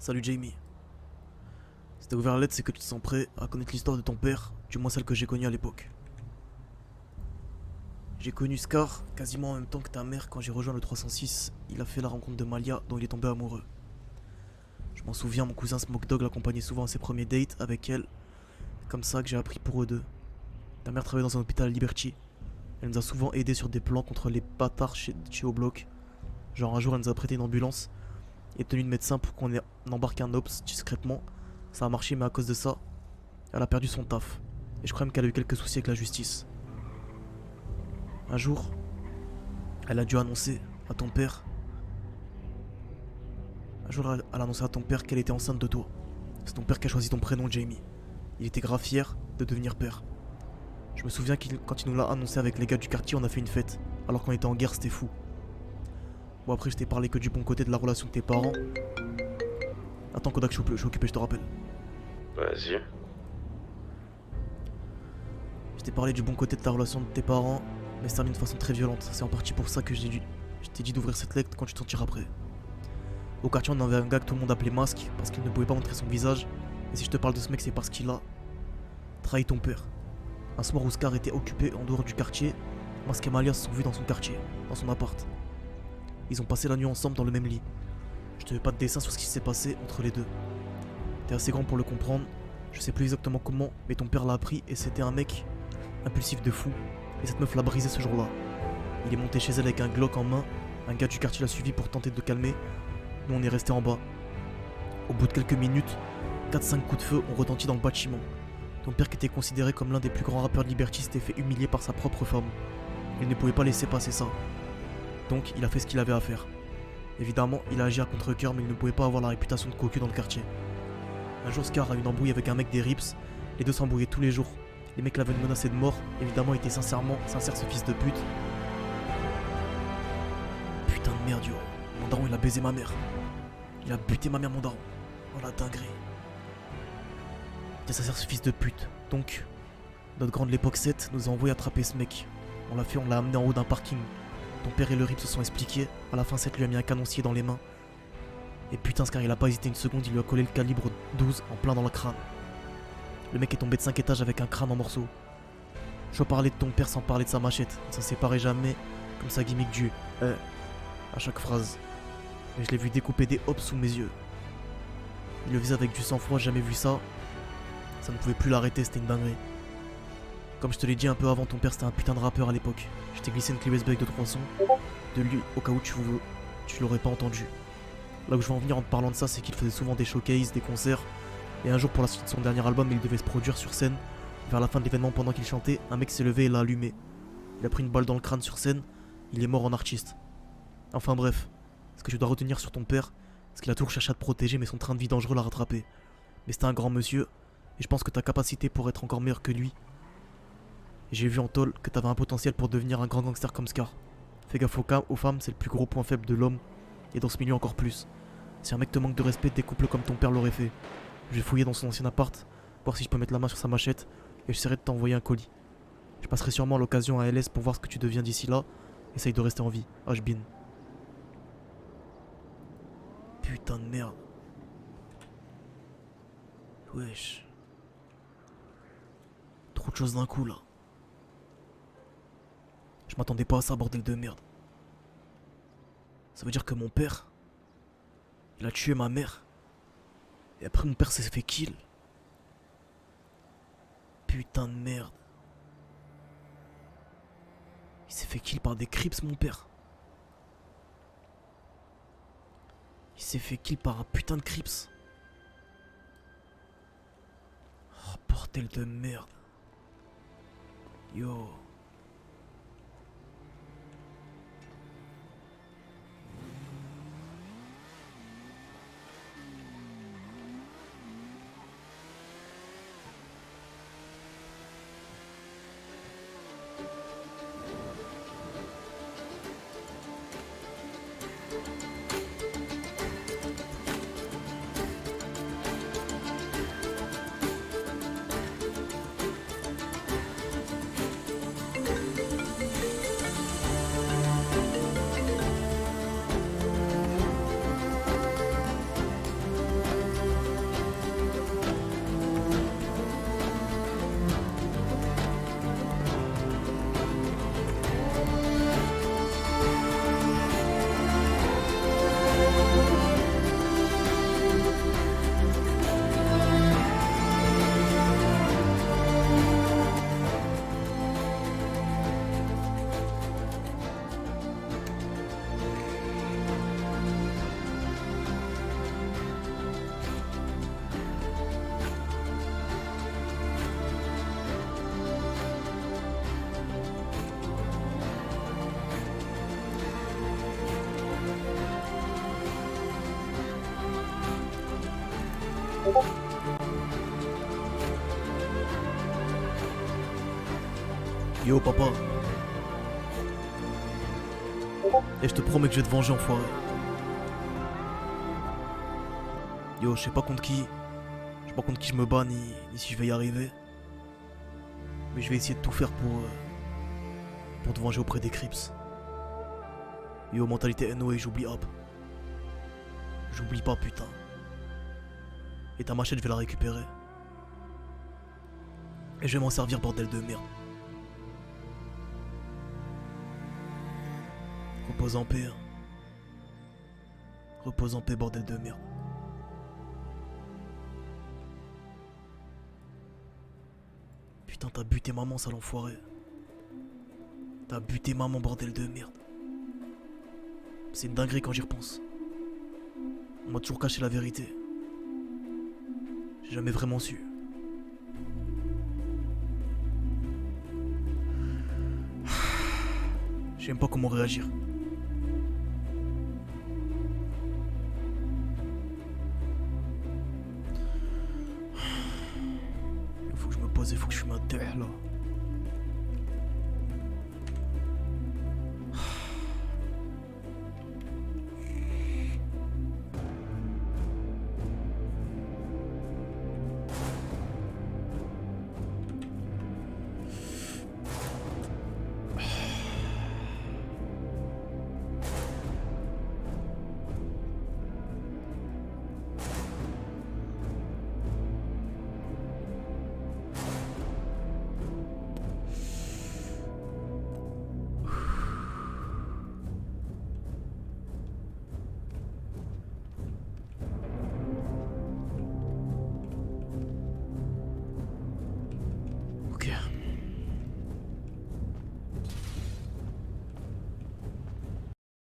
Salut Jamie. Si t'as ouvert la lettre, c'est que tu te sens prêt à connaître l'histoire de ton père, du moins celle que j'ai connue à l'époque. J'ai connu Scar quasiment en même temps que ta mère quand j'ai rejoint le 306. Il a fait la rencontre de Malia dont il est tombé amoureux. Je m'en souviens, mon cousin Smoke Dog l'accompagnait souvent à ses premiers dates avec elle. C'est comme ça que j'ai appris pour eux deux. Ta mère travaillait dans un hôpital à Liberty. Elle nous a souvent aidés sur des plans contre les bâtards chez Oblock. Genre un jour elle nous a prêté une ambulance et tenue de médecin pour qu'on embarque un ops discrètement. Ça a marché, mais à cause de ça, elle a perdu son taf. Et je crois même qu'elle a eu quelques soucis avec la justice. Un jour, elle a dû annoncer à ton père. Un jour, elle a annoncé à ton père qu'elle était enceinte de toi. C'est ton père qui a choisi ton prénom, Jamie. Il était grave fier de devenir père. Je me souviens quand il nous l'a annoncé avec les gars du quartier, on a fait une fête. Alors qu'on était en guerre, c'était fou. Bon, après, je t'ai parlé que du bon côté de la relation de tes parents. Attends, Kodak, je suis occupé, je te rappelle. Vas-y. Je t'ai parlé du bon côté de ta relation de tes parents, mais ça termine de façon très violente. C'est en partie pour ça que je t'ai dit d'ouvrir cette lettre quand tu t'en tires après. Au quartier, on avait un gars que tout le monde appelait Masque parce qu'il ne pouvait pas montrer son visage. Et si je te parle de ce mec, c'est parce qu'il a trahi ton père. Un soir où Scar était occupé en dehors du quartier, Masque et Malia se sont vus dans son quartier, dans son appart. Ils ont passé la nuit ensemble dans le même lit. Je te fais pas de dessin sur ce qui s'est passé entre les deux. T'es assez grand pour le comprendre. Je sais plus exactement comment, mais ton père l'a appris et c'était un mec impulsif de fou. Et cette meuf l'a brisé ce jour-là. Il est monté chez elle avec un Glock en main. Un gars du quartier l'a suivi pour tenter de le calmer. Nous on est resté en bas. Au bout de quelques minutes, 4-5 coups de feu ont retenti dans le bâtiment. Ton père qui était considéré comme l'un des plus grands rappeurs de Liberty s'était fait humilier par sa propre femme. Il ne pouvait pas laisser passer ça. Donc il a fait ce qu'il avait à faire. Évidemment, il a agi à contre-cœur, mais il ne pouvait pas avoir la réputation de cocu dans le quartier. Un jour, Scar a eu une embrouille avec un mec des Rips. Les deux s'embrouillaient tous les jours. Les mecs l'avaient menacé de mort. Évidemment, il était sincère ce fils de pute. Putain de merde, yo. Mon daron, il a baisé ma mère. Il a buté ma mère, mon daron. Oh la dinguerie. Il était sincère ce fils de pute. Donc, notre grande l'époque 7 nous a envoyé attraper ce mec. On l'a amené en haut d'un parking. Ton père et le Rip se sont expliqués. À la fin, 7 lui a mis un canoncier dans les mains. Et putain, Scar, il a pas hésité une seconde, il lui a collé le calibre 12 en plein dans le crâne. Le mec est tombé de 5 étages avec un crâne en morceaux. Je dois parler de ton père sans parler de sa machette. On s'en séparait jamais, comme sa gimmick du à chaque phrase. Mais je l'ai vu découper des hops sous mes yeux. Il le faisait avec du sang-froid, j'ai jamais vu ça. Ça ne pouvait plus l'arrêter, c'était une dinguerie. Comme je te l'ai dit un peu avant, ton père c'était un putain de rappeur à l'époque. Je t'ai glissé une clé USB avec 2-3 sons de lui au cas où tu l'aurais pas entendu. Là où je veux en venir en te parlant de ça, c'est qu'il faisait souvent des showcases, des concerts. Et un jour, pour la suite de son dernier album, il devait se produire sur scène. Vers la fin de l'événement, pendant qu'il chantait, un mec s'est levé et l'a allumé. Il a pris une balle dans le crâne sur scène. Il est mort en artiste. Enfin bref, ce que tu dois retenir sur ton père, c'est qu'il a toujours cherché à te protéger, mais son train de vie dangereux l'a rattrapé. Mais c'était un grand monsieur, et je pense que ta capacité pour être encore meilleur que lui. Et j'ai vu en tôle que t'avais un potentiel pour devenir un grand gangster comme Scar. Fais gaffe aux femmes, c'est le plus gros point faible de l'homme. Et dans ce milieu encore plus. Si un mec te manque de respect, découpe-le comme ton père l'aurait fait. Je vais fouiller dans son ancien appart, voir si je peux mettre la main sur sa machette, et j'essaierai de t'envoyer un colis. Je passerai sûrement à l'occasion à LS pour voir ce que tu deviens d'ici là. Essaye de rester en vie. H-Bin. Putain de merde. Wesh. Trop de choses d'un coup là. Je m'attendais pas à ça, bordel de merde. Ça veut dire que mon père, il a tué ma mère. Et après mon père s'est fait kill. Putain de merde. Il s'est fait kill par des Crips, mon père. Il s'est fait kill par un putain de Crips. Oh bordel de merde. Yo. Yo papa. Et je te promets que je vais te venger, enfoiré. Yo, je sais pas contre qui. Je sais pas contre qui je me bats ni si je vais y arriver. Mais je vais essayer de tout faire pour te venger auprès des Crips. Yo, mentalité NOA, j'oublie hop. J'oublie pas, putain. Et ta machette, je vais la récupérer. Et je vais m'en servir, bordel de merde. Repose en paix. Hein. Repose en paix, bordel de merde. Putain, t'as buté maman, sale enfoiré. T'as buté maman, bordel de merde. C'est une dinguerie quand j'y repense. On m'a toujours caché la vérité. J'ai jamais vraiment su. Je sais même pas comment réagir. Il faut que je me pose, il faut que je fume un terre là.